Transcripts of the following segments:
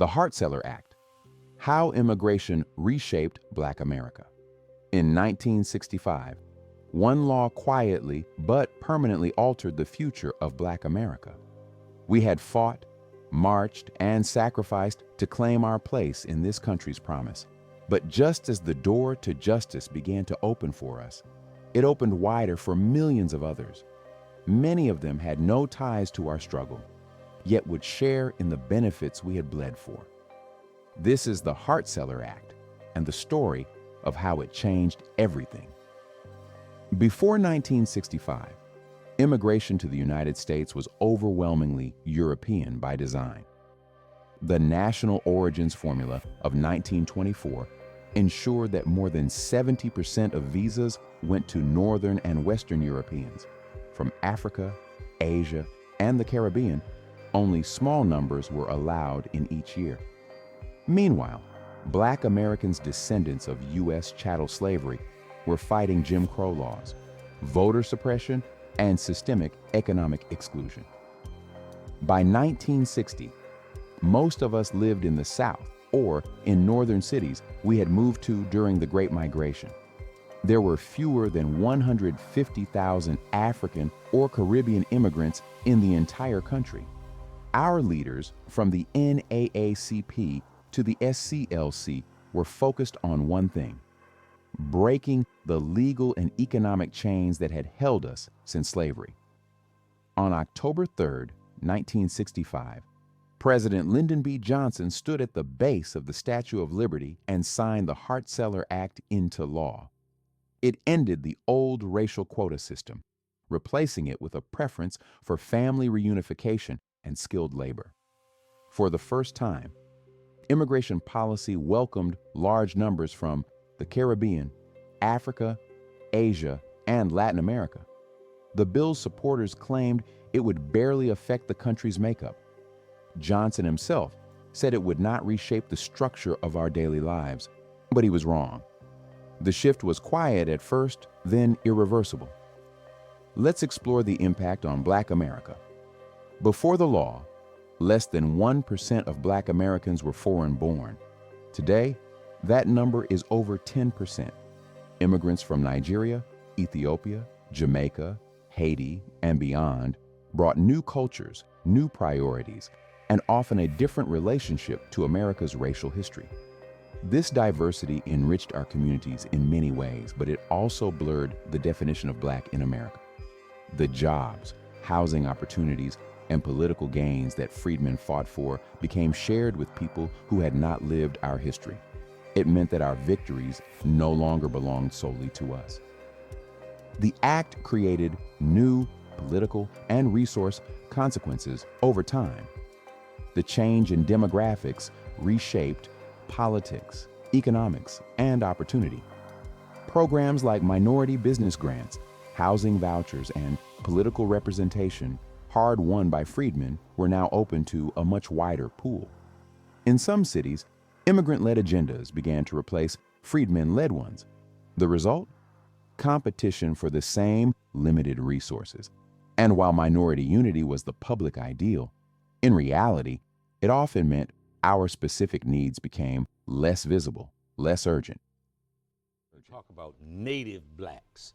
The Hart-Celler Act, how immigration reshaped Black America. In 1965, one law quietly but permanently altered the future of Black America. We had fought, marched, and sacrificed to claim our place in this country's promise. But just as the door to justice began to open for us, it opened wider for millions of others. Many of them had no ties to our struggle, yet would share in the benefits we had bled for. This is the Hart-Celler Act and the story of how it changed everything. Before 1965, immigration to the United States was overwhelmingly European by design. The national origins formula of 1924 ensured that more than 70% of visas went to Northern and Western Europeans. From Africa, Asia, and the Caribbean, only small numbers were allowed in each year. Meanwhile, Black Americans descendants of U.S. chattel slavery were fighting Jim Crow laws, voter suppression, and systemic economic exclusion. By 1960, most of us lived in the South or in northern cities we had moved to during the Great Migration. There were fewer than 150,000 African or Caribbean immigrants in the entire country. Our leaders, from the NAACP to the SCLC, were focused on one thing: breaking the legal and economic chains that had held us since slavery. On October 3, 1965, President Lyndon B. Johnson stood at the base of the Statue of Liberty and signed the Hart-Celler Act into law. It ended the old racial quota system, replacing it with a preference for family reunification and skilled labor. For the first time, immigration policy welcomed large numbers from the Caribbean, Africa, Asia, and Latin America. The bill's supporters claimed it would barely affect the country's makeup. Johnson himself said it would not reshape the structure of our daily lives, but he was wrong. The shift was quiet at first, then irreversible. Let's explore the impact on Black America. Before the law, less than 1% of Black Americans were foreign-born. Today, that number is over 10%. Immigrants from Nigeria, Ethiopia, Jamaica, Haiti, and beyond brought new cultures, new priorities, and often a different relationship to America's racial history. This diversity enriched our communities in many ways, but it also blurred the definition of Black in America. The jobs, housing opportunities, and political gains that freedmen fought for became shared with people who had not lived our history. It meant that our victories no longer belonged solely to us. The act created new political and resource consequences over time. The change in demographics reshaped politics, economics, and opportunity. Programs like minority business grants, housing vouchers, and political representation, hard won by freedmen, were now open to a much wider pool. In some cities, immigrant-led agendas began to replace freedmen-led ones. The result? Competition for the same limited resources. And while minority unity was the public ideal, in reality, it often meant our specific needs became less visible, less urgent. Talk about native blacks.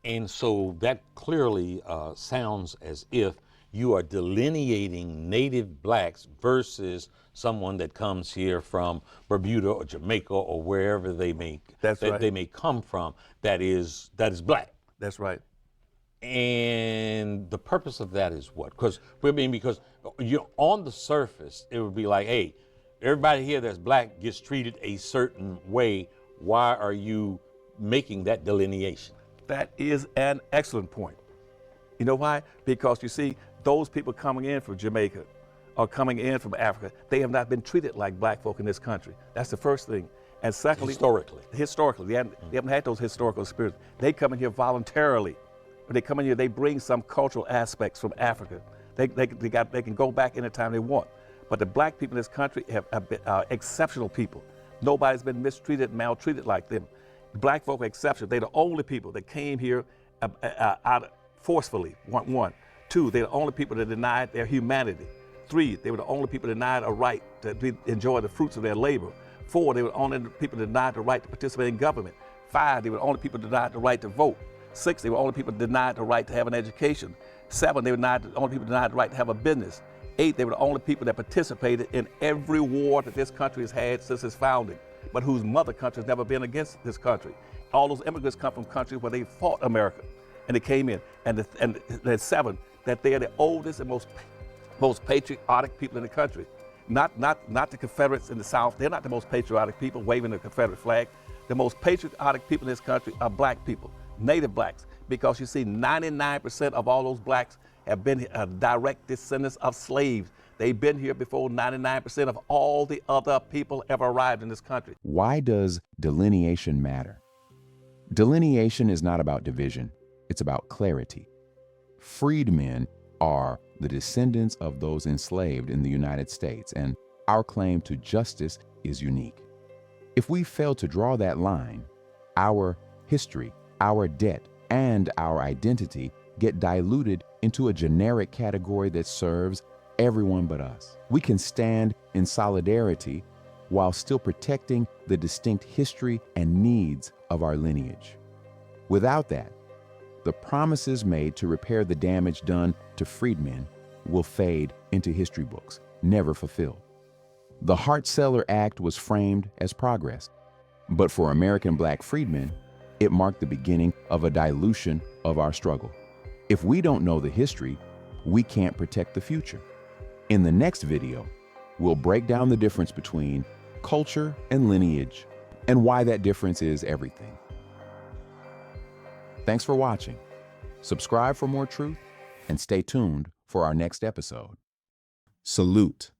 And so that clearly sounds as if you are delineating native blacks versus someone that comes here from Bermuda or Jamaica or wherever they may they may come from that is black. That's right. And the purpose of that is what? Because you're on the surface, it would be like, hey, everybody here that's black gets treated a certain way. Why are you making that delineation? That is an excellent point. You know why? Because you see, those people coming in from Jamaica or coming in from Africa, they have not been treated like black folk in this country. That's the first thing. And secondly, historically, they haven't had those historical experiences. They come in here voluntarily. When they come in here, they bring some cultural aspects from Africa. They can go back anytime they want. But the black people in this country have been exceptional people. Nobody's been mistreated, maltreated like them. Black folk are exceptional. They're the only people that came here forcefully, one. Two, they're the only people that denied their humanity. 3, they were the only people denied a right to enjoy the fruits of their labor. 4, they were the only people denied the right to participate in government. 5, they were the only people denied the right to vote. 6, they were only people denied the right to have an education. 7, they were the only people denied the right to have a business. 8, they were the only people that participated in every war that this country has had since its founding, but whose mother country has never been against this country. All those immigrants come from countries where they fought America, and they came in. And the 7, that they are the oldest and most patriotic people in the country. Not the Confederates in the South. They're not the most patriotic people waving the Confederate flag. The most patriotic people in this country are black people, native blacks, because you see 99% of all those blacks have been direct descendants of slaves. They've been here before 99% of all the other people ever arrived in this country. Why does delineation matter? Delineation is not about division, it's about clarity. Freedmen are the descendants of those enslaved in the United States, and our claim to justice is unique. If we fail to draw that line, our history, our debt, and our identity get diluted into a generic category that serves everyone but us. We can stand in solidarity while still protecting the distinct history and needs of our lineage. Without that, the promises made to repair the damage done to freedmen will fade into history books, never fulfilled. The Hart-Celler Act was framed as progress, but for American Black freedmen, it marked the beginning of a dilution of our struggle. If we don't know the history, we can't protect the future. In the next video, we'll break down the difference between culture and lineage and why that difference is everything. Thanks for watching. Subscribe for more truth and stay tuned for our next episode. Salute.